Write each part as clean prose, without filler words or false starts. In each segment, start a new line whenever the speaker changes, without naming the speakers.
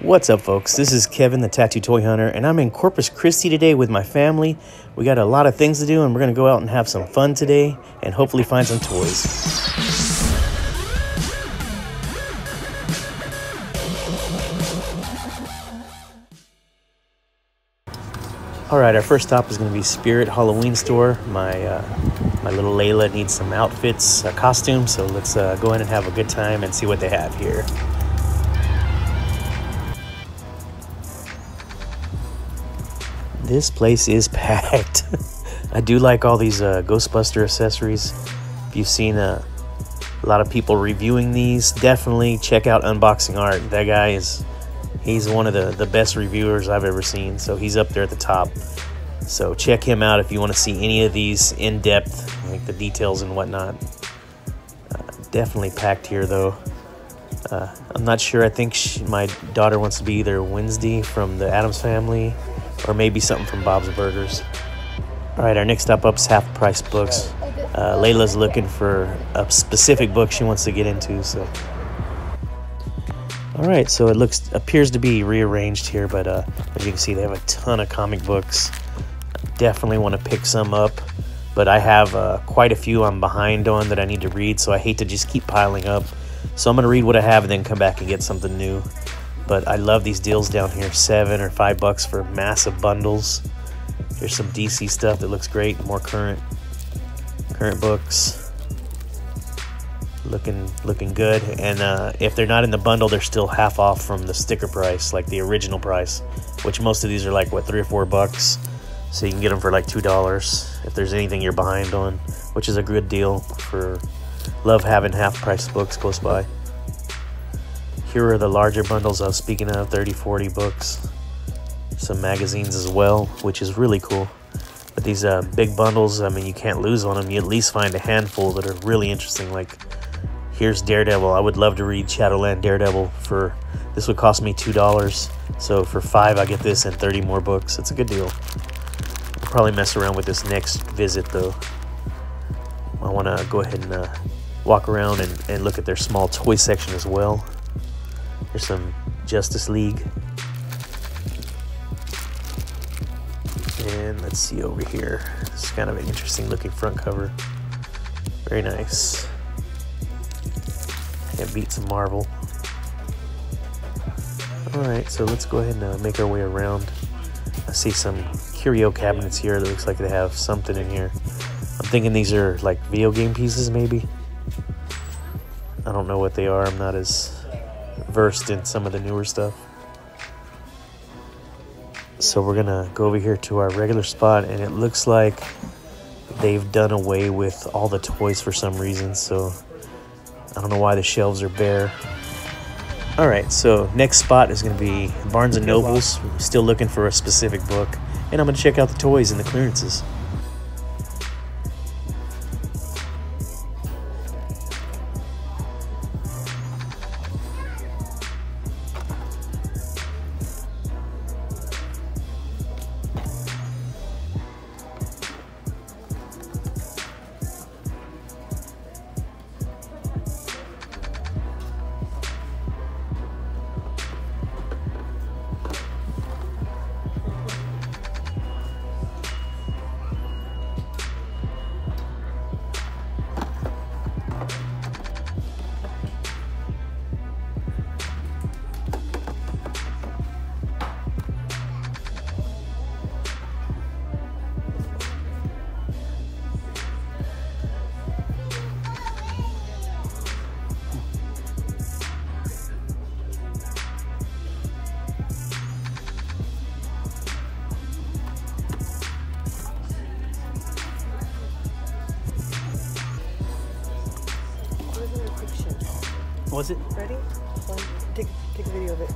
What's up, folks? This is Kevin, the Tattoo Toy Hunter, and I'm in Corpus Christi today with my family. We got a lot of things to do, and we're going to go out and have some fun today and hopefully find some toys. All right, our first stop is going to be Spirit Halloween store. My little Layla needs some outfits, a costume, so let's go in and have a good time and see what they have here. This place is packed. I do like all these Ghostbuster accessories. If you've seen a lot of people reviewing these, definitely check out Unboxing Art. That guy he's one of the best reviewers I've ever seen, so he's up there at the top. So check him out if you want to see any of these in depth, like the details and whatnot. Definitely packed here though. I'm not sure. I think my daughter wants to be either Wednesday from the Addams Family or maybe something from Bob's Burgers. All right, our next stop up is Half Price Books. Layla's looking for a specific book she wants to get into. So, all right, so it appears to be rearranged here, but as you can see, they have a ton of comic books. Definitely want to pick some up, but I have quite a few I'm behind on that I need to read, so I hate to just keep piling up. So I'm gonna read what I have and then come back and get something new. But I love these deals down here, $7 or $5 for massive bundles. There's some DC stuff that looks great, more current books. Looking good. And if they're not in the bundle, they're still half off from the sticker price, like the original price, which most of these are like, what, $3 or $4? So you can get them for like $2 if there's anything you're behind on, which is a good deal for love having half price books close by. Here are the larger bundles I was speaking of, 30, 40 books. Some magazines as well, which is really cool. But these big bundles, I mean, you can't lose on them. You at least find a handful that are really interesting. Like, here's Daredevil. I would love to read Shadowland Daredevil. This would cost me $2. So for $5, I get this and 30 more books. It's a good deal. I'll probably mess around with this next visit, though. I want to go ahead and walk around and look at their small toy section as well. There's some Justice League. And let's see over here. This is kind of an interesting looking front cover. Very nice. Can't beat some Marvel. Alright, so let's go ahead and make our way around. I see some curio cabinets here that looks like they have something in here. I'm thinking these are like video game pieces maybe. I don't know what they are. I'm not as versed in some of the newer stuff. So we're gonna go over here to our regular spot, and it looks like they've done away with all the toys for some reason, so I don't know why the shelves are bare. All right, so next spot is gonna be Barnes & Nobles. Still looking for a specific book, and I'm gonna check out the toys and the clearances. Was it?
Ready? Take a video of it.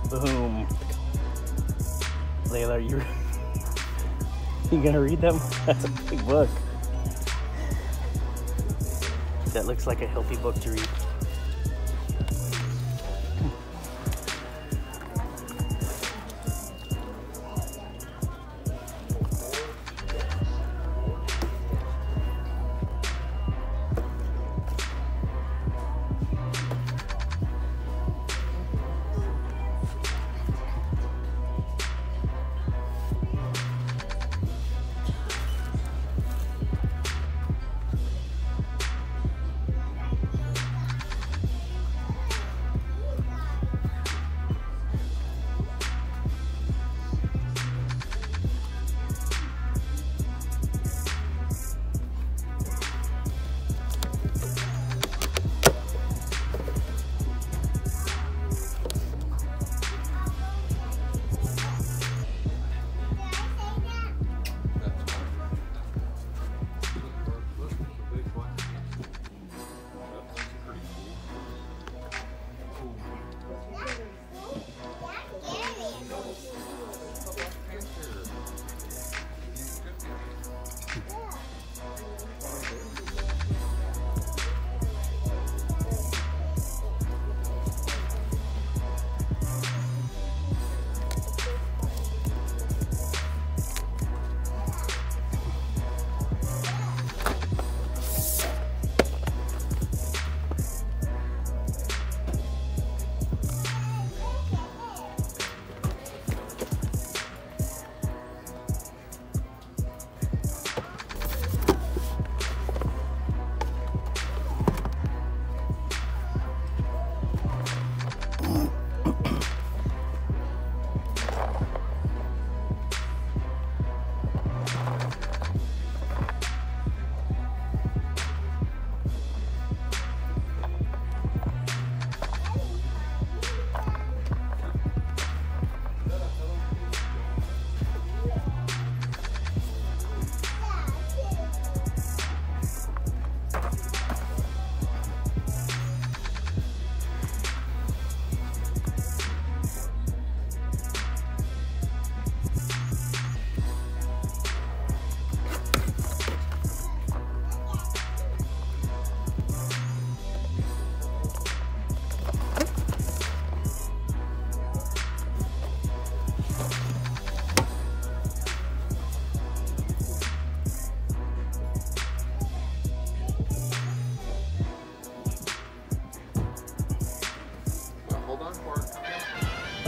Boom. Layla, are you gonna read that one? That's a big book. That looks like a healthy book to read.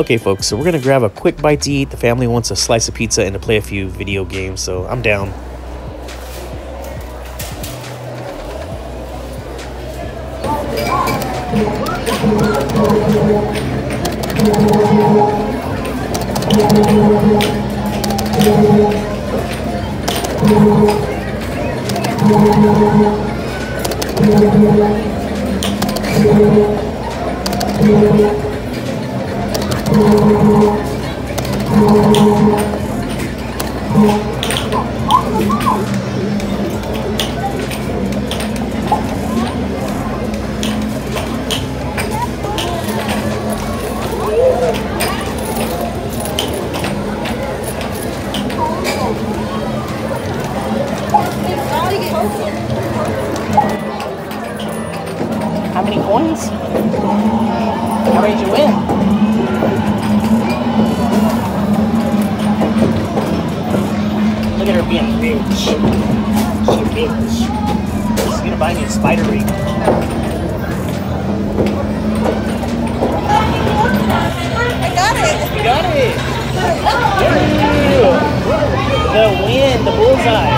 Okay, folks, so we're gonna grab a quick bite to eat. The family wants a slice of pizza and to play a few video games, so I'm down.
How many coins? How many did you win? Look at her being a bitch. She's a bitch. She's gonna buy me a spider ring.
I got it.
You got it. Yeah. The win, the bullseye.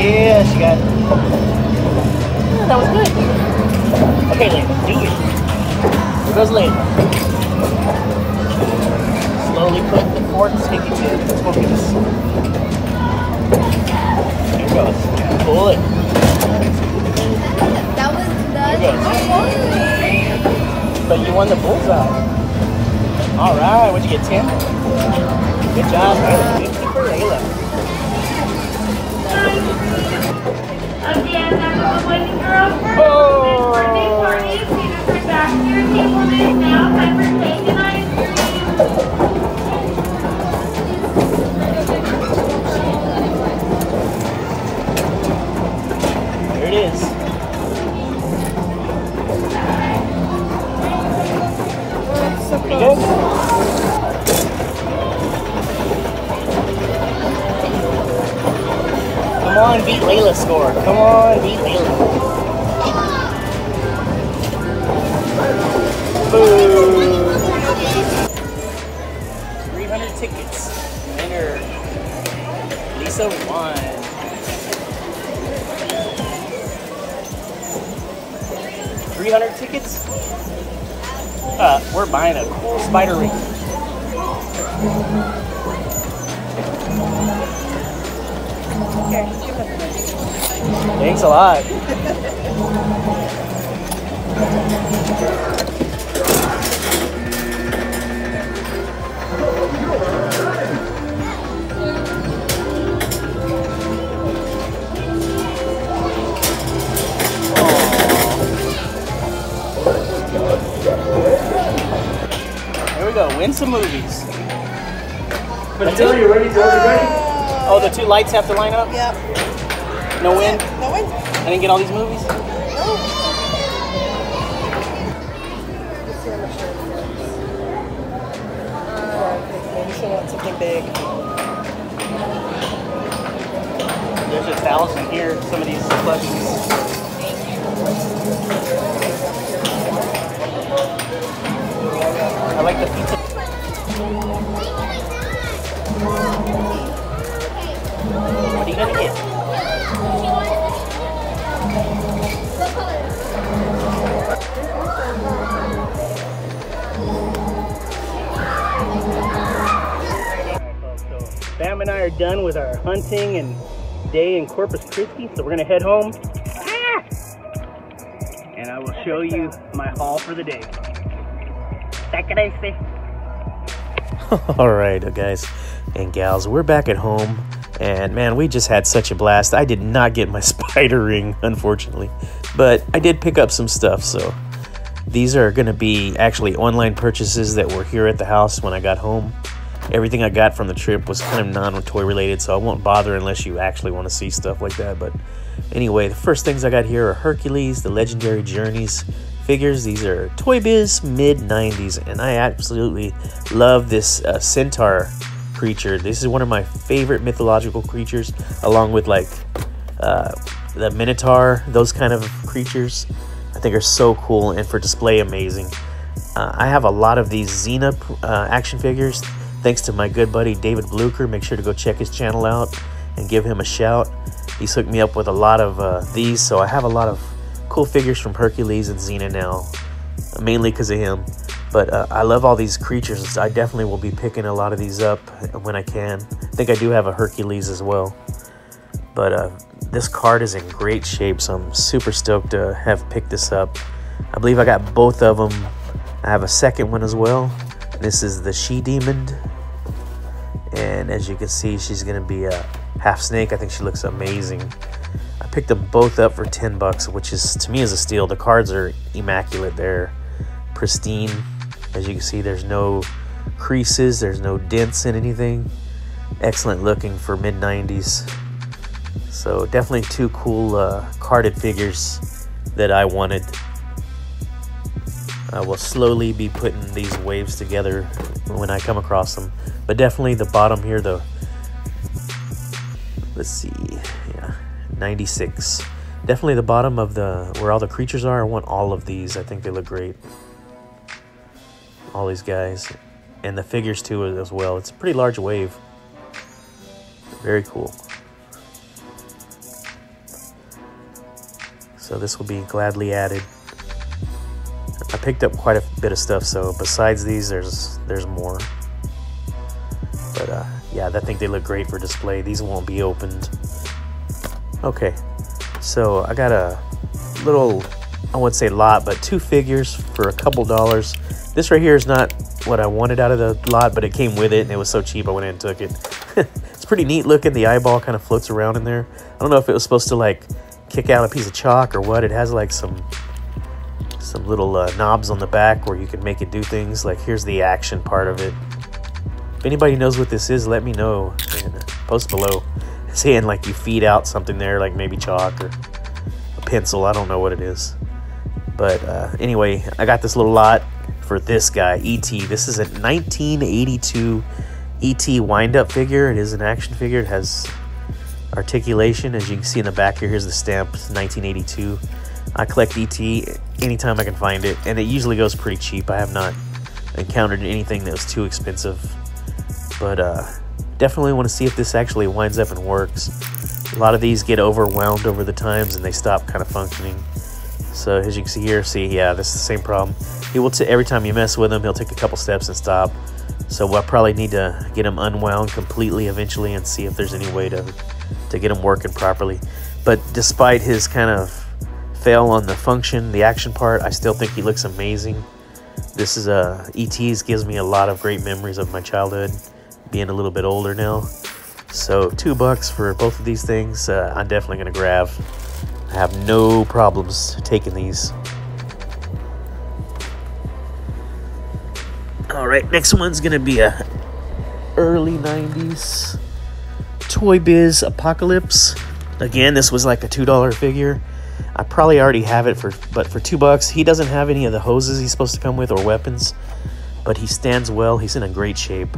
Yeah, she got it. Yeah, that was good. Okay, Layla, do it. Here goes Layla. Slowly put the fork sticky to the focus. Here it goes. Pull it.
That was
Here it goes. But you won the bullseye. All right, what'd you get, 10? Good job, Layla. 50 for Layla.
Again, that's the boys and girls.
Oh!
Birthday party. Please return back to your table now. Time for cake and ice cream.
There it is. Pretty good. Come on, beat Layla's score. Come on, beat Layla. Boo. 300 tickets. Winner. Lisa won. 300 tickets? We're buying a cool spider ring. Thanks a lot. Here we go. Win some movies. But
Are you ready?
Oh, the 2 lights have to line up?
Yep.
No win?
No win.
I didn't get all these movies?
No. Let's see how much there is. Maybe she'll want something big.
There's 1,000 here, some of these plushies. I like the pizza. What are you gonna get? Bam and I are done with our hunting and day in Corpus Christi, so we're gonna head home. And I will show you my haul for the day.
All right, guys and gals, we're back at home, and man, we just had such a blast. I did not get my spider ring, unfortunately, but I did pick up some stuff. So these are going to be actually online purchases that were here at the house when I got home. Everything I got from the trip was kind of non-toy related, so I won't bother unless you actually want to see stuff like that. But anyway, the first things I got here are Hercules, the Legendary Journeys figures. These are Toy Biz mid-90s, and I absolutely love this centaur creature. This is one of my favorite mythological creatures, along with like the Minotaur. Those kind of creatures I think are so cool, and for display amazing. I have a lot of these Xena action figures, thanks to my good buddy David Blucker. Make sure to go check his channel out and give him a shout. He's hooked me up with a lot of these, so I have a lot of cool figures from Hercules and Xena now, mainly because of him. But I love all these creatures. I definitely will be picking a lot of these up when I can. I think I do have a Hercules as well. But this card is in great shape, so I'm super stoked to have picked this up. I believe I got both of them. I have a second one as well. This is the She-Demon. And as you can see, she's going to be a half snake. I think she looks amazing. I picked them both up for 10 bucks, which is, to me, is a steal. The cards are immaculate. They're pristine. As you can see, there's no creases. There's no dents in anything. Excellent looking for mid-90s. So definitely two cool carded figures that I wanted. I will slowly be putting these waves together when I come across them. But definitely the bottom here, let's see, yeah, 96. Definitely the bottom of where all the creatures are. I want all of these. I think they look great. All these guys. And the figures too as well. It's a pretty large wave. Very cool. So this will be gladly added. I picked up quite a bit of stuff, so besides these, there's more. But yeah, I think they look great for display. These won't be opened. Okay, so I got a little, I wouldn't say lot, but 2 figures for a couple dollars. This right here is not what I wanted out of the lot, but it came with it, and it was so cheap I went in and took it. It's pretty neat looking. The eyeball kind of floats around in there. I don't know if it was supposed to like kick out a piece of chalk or what. It has like some little knobs on the back where you can make it do things. Like here's the action part of it. If anybody knows what this is, let me know and post below, saying like you feed out something there, like maybe chalk or a pencil. I don't know what it is, but anyway, I got this little lot for this guy, E.T. This is a 1982 E.T. wind-up figure. It is an action figure. It has articulation, as you can see in the back here. Here's the stamp, 1982. I collect E.T. anytime I can find it, and it usually goes pretty cheap. I have not encountered anything that was too expensive, but definitely want to see if this actually winds up and works. A lot of these get overwhelmed over the times and they stop kind of functioning. So as you can see here, yeah, this is the same problem. He will every time you mess with him, he'll take a couple steps and stop. So we'll probably need to get him unwound completely eventually and see if there's any way to get him working properly. But despite his kind of fail on the function, the action part, I still think he looks amazing. This is E.T.'s gives me a lot of great memories of my childhood, being a little bit older now. So $2 for both of these things, I'm definitely gonna grab. I have no problems taking these. All right, next one's gonna be a early 90s Toy Biz Apocalypse. Again, this was like a $2 figure. I probably already have it but for $2. He doesn't have any of the hoses he's supposed to come with or weapons, but he stands well. He's in a great shape.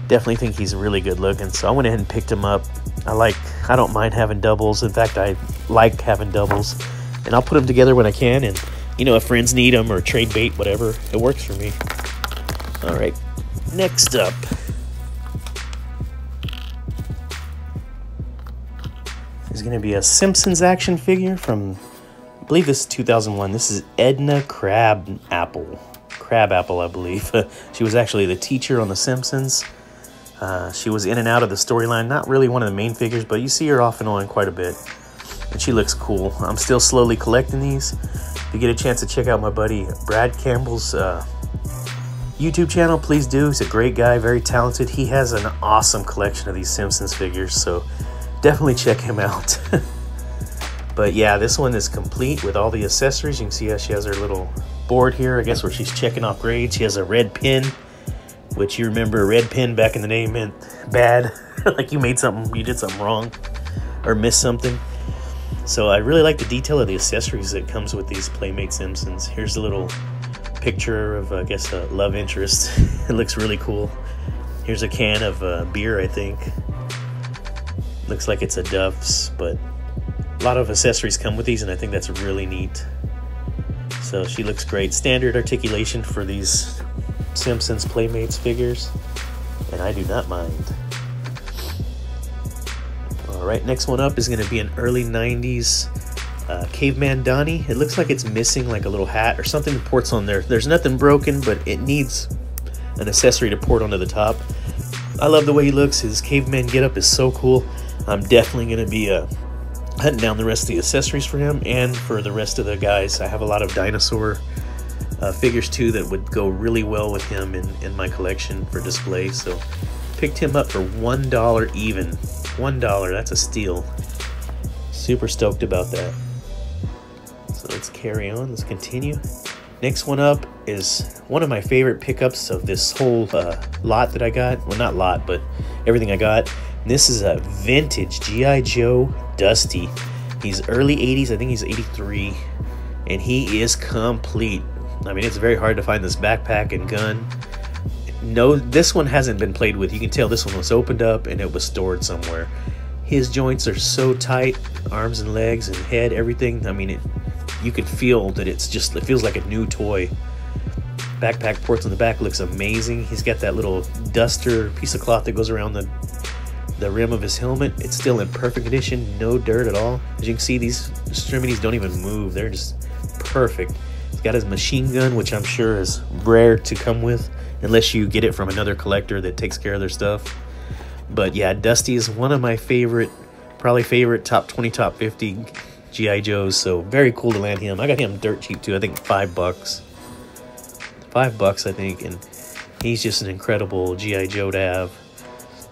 Definitely think he's really good looking, so I went ahead and picked him up. I don't mind having doubles. In fact, I like having doubles, and I'll put them together when I can. And you know, if friends need them or trade bait, whatever, it works for me. All right, next up. There's going to be a Simpsons action figure from, I believe this is 2001. This is Edna Crabapple, I believe. She was actually the teacher on The Simpsons. She was in and out of the storyline. Not really one of the main figures, but you see her off and on quite a bit. And she looks cool. I'm still slowly collecting these. If you get a chance to check out my buddy Brad Campbell's YouTube channel, please do. He's a great guy, very talented. He has an awesome collection of these Simpsons figures, so definitely check him out. But yeah, this one is complete with all the accessories. You can see how she has her little board here, I guess, where she's checking off grades. She has a red pin, which you remember a red pin back in the day meant bad. Like you did something wrong or missed something. So I really like the detail of the accessories that comes with these Playmate Simpsons. Here's a little picture of, I guess, a love interest. It looks really cool. Here's a can of beer, I think. Looks like it's a Duff's, but a lot of accessories come with these, and I think that's really neat. So she looks great. Standard articulation for these Simpsons Playmates figures, and I do not mind. Alright, next one up is going to be an early 90s Caveman Donnie. It looks like it's missing like a little hat or something that ports on there. There's nothing broken, but it needs an accessory to port onto the top. I love the way he looks. His caveman getup is so cool. I'm definitely going to be hunting down the rest of the accessories for him and for the rest of the guys. I have a lot of dinosaur figures too that would go really well with him in my collection for display. So picked him up for $1 even. $1, that's a steal. Super stoked about that. So let's carry on, let's continue. Next one up is one of my favorite pickups of this whole lot that I got. Well, not lot, but everything I got. And this is a vintage G.I. Joe Dusty. He's early 80s, I think he's 83, and he is complete. I mean, it's very hard to find this backpack and gun. No, this one hasn't been played with. You can tell this one was opened up and it was stored somewhere. His joints are so tight, arms and legs and head, everything. I mean, you can feel that it feels like a new toy. Backpack ports on the back looks amazing. He's got that little duster piece of cloth that goes around the rim of his helmet. It's still in perfect condition, no dirt at all. As you can see, these extremities don't even move. They're just perfect. He's got his machine gun, which I'm sure is rare to come with, unless you get it from another collector that takes care of their stuff. But yeah, Dusty is one of my favorite, probably favorite top 20, top 50 G.I. Joes. So very cool to land him. I got him dirt cheap too. I think $5. $5, I think, and he's just an incredible G.I. Joe to have.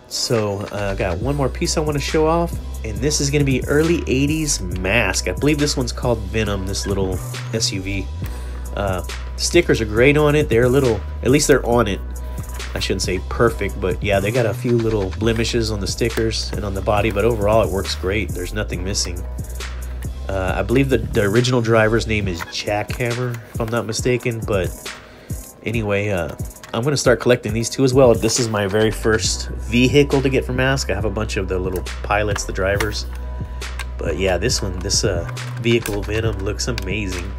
So I got one more piece I want to show off, and this is going to be early 80s Mask. I believe this one's called Venom, this little SUV. Stickers are great on it. They're a little, at least they're on it. I shouldn't say perfect, but yeah, they got a few little blemishes on the stickers and on the body, but overall it works great. There's nothing missing. I believe the original driver's name is Jackhammer, if I'm not mistaken, but anyway, I'm going to start collecting these two as well. This is my very first vehicle to get from Mask. I have a bunch of the little pilots, the drivers. But yeah, this vehicle Venom looks amazing.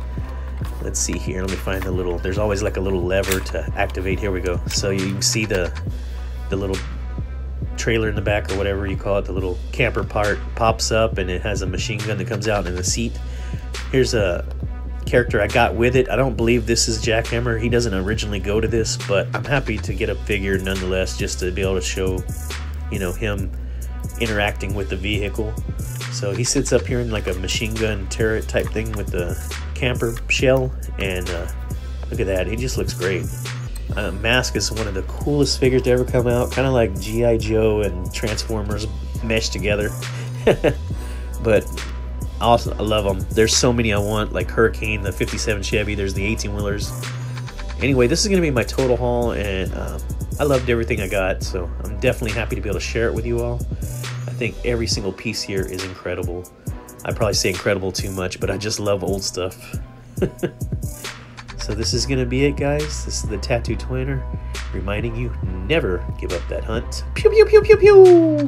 Let's see here. Let me find the little, there's always like a little lever to activate. Here we go. So you can see the little trailer in the back, or whatever you call it. The little camper part pops up and it has a machine gun that comes out in the seat. Here's a character I got with it. I don't believe this is Jackhammer. He doesn't originally go to this, but I'm happy to get a figure nonetheless, just to be able to show, you know, him interacting with the vehicle. So he sits up here in like a machine gun turret type thing with the camper shell, and look at that, he just looks great. Mask is one of the coolest figures to ever come out, kind of like G.I. Joe and Transformers meshed together. But also, I love them. There's so many I want, like Hurricane, the 57 Chevy, there's the 18-wheelers. Anyway, this is going to be my total haul, and I loved everything I got, so I'm definitely happy to be able to share it with you all. I think every single piece here is incredible. I probably say incredible too much, but I just love old stuff. So this is going to be it, guys. This is the Tattoo Twinner, reminding you, never give up that hunt. Pew, pew, pew, pew, pew!